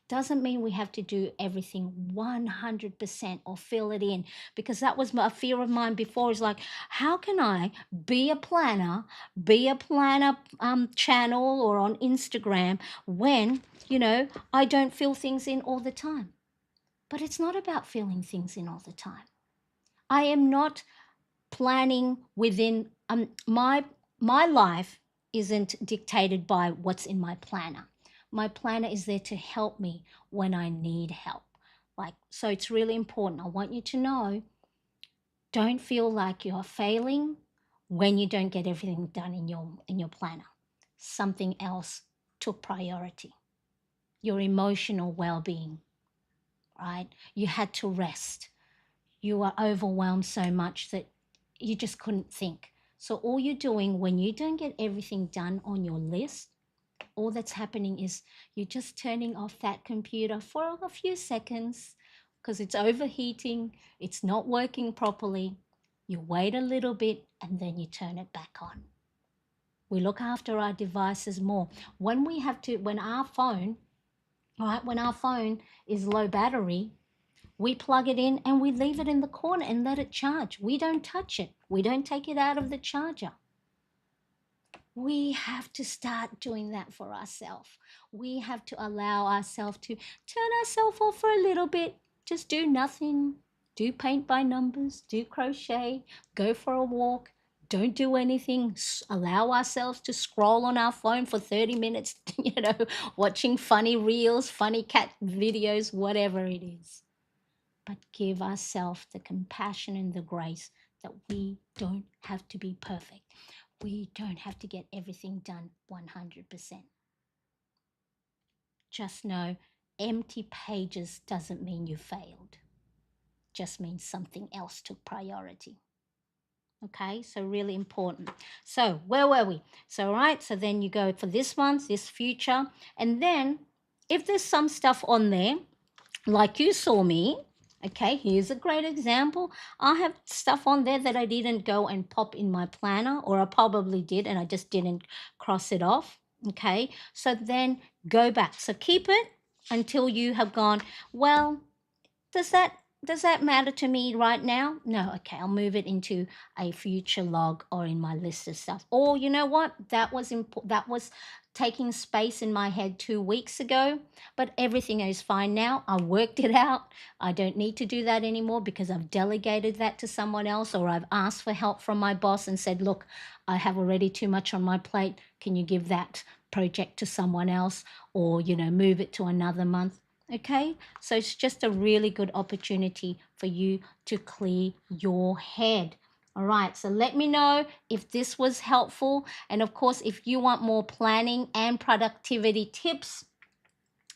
Doesn't mean we have to do everything 100% or fill it in, because that was a fear of mine before. Is like, how can I be a planner, channel or on Instagram when, I don't fill things in all the time. But it's not about filling things in all the time. I am not planning within my life isn't dictated by what's in my planner. My planner is there to help me when I need help. So it's really important. I want you to know, don't feel like you're failing when you don't get everything done in your planner. Something else took priority. Your emotional well-being, right? You had to rest. You were overwhelmed so much that you just couldn't think. So all you're doing when you don't get everything done on your list, all that's happening is you're just turning off that computer for a few seconds because it's overheating, it's not working properly. You wait a little bit and then you turn it back on. We look after our devices more. When our phone, right, when our phone is low battery, we plug it in and we leave it in the corner and let it charge. We don't touch it. We don't take it out of the charger. We have to start doing that for ourselves. We have to allow ourselves to turn ourselves off for a little bit. Just do nothing. Do paint by numbers. Do crochet. Go for a walk. Don't do anything. Allow ourselves to scroll on our phone for 30 minutes, watching funny reels, funny cat videos, whatever it is. But give ourselves the compassion and the grace that we don't have to be perfect. We don't have to get everything done 100%. Just know, empty pages doesn't mean you failed. Just means something else took priority. Okay, so really important. So where were we? So then you go for this month, this future, and then if there's some stuff on there, like you saw me, okay, here's a great example. I have stuff on there that I didn't go and pop in my planner, or I probably did and I just didn't cross it off. Okay, so then go back. So keep it until you have gone, well, does that matter to me right now? No, okay, I'll move it into a future log or in my list of stuff. Or you know what? That was taking space in my head 2 weeks ago, but everything is fine now. I worked it out. I don't need to do that anymore because I've delegated that to someone else, or I've asked for help from my boss and said, look, I have already too much on my plate. Can you give that project to someone else, or move it to another month? Okay, so it's just a really good opportunity for you to clear your head. All right, so let me know if this was helpful. And of course, if you want more planning and productivity tips,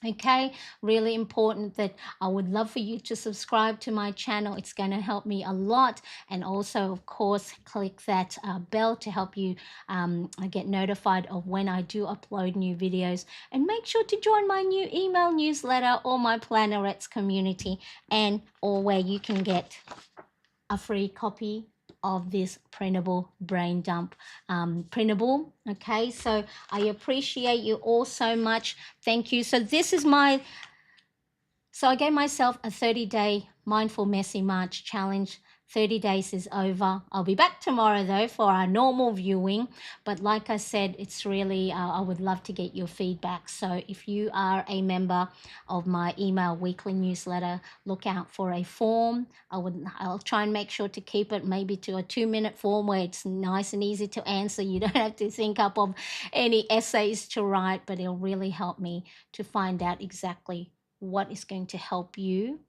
Okay, really important that I would love for you to subscribe to my channel. It's going to help me a lot. And also, of course, click that bell to help you get notified of when I do upload new videos. And make sure to join my new email newsletter or my Plannerettes community, and or where you can get a free copy of this printable brain dump printable. Okay, so I appreciate you all so much. Thank you. So I gave myself a 30-day mindful messy March challenge. 30 days is over. I'll be back tomorrow though for our normal viewing. But like I said, it's really, I would love to get your feedback. So if you are a member of my email weekly newsletter, look out for a form. I'll try and make sure to keep it maybe to a 2-minute form where it's nice and easy to answer. You don't have to think up of any essays to write, but it'll really help me to find out exactly what is going to help you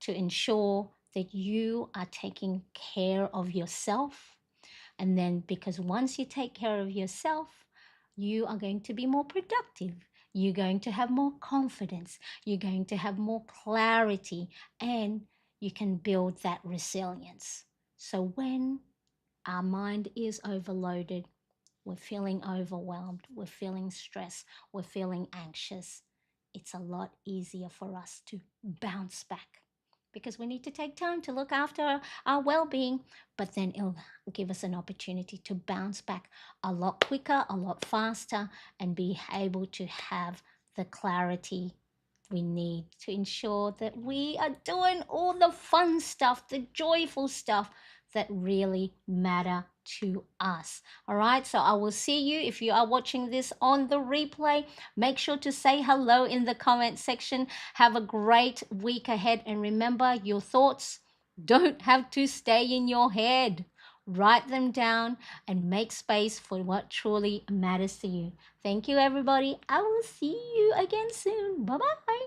to ensure that you are taking care of yourself. And then, because once you take care of yourself, you are going to be more productive. You're going to have more confidence. You're going to have more clarity, and you can build that resilience. So, when our mind is overloaded, we're feeling overwhelmed, we're feeling stressed, we're feeling anxious, it's a lot easier for us to bounce back, because we need to take time to look after our well-being, but then it'll give us an opportunity to bounce back a lot quicker, a lot faster, and be able to have the clarity we need to ensure that we are doing all the fun stuff, the joyful stuff that really matter to us. All right, so I will see you. If you are watching this on the replay, make sure to say hello in the comment section. Have a great week ahead, and remember, your thoughts don't have to stay in your head. Write them down and make space for what truly matters to you. Thank you, everybody. I will see you again soon. Bye bye.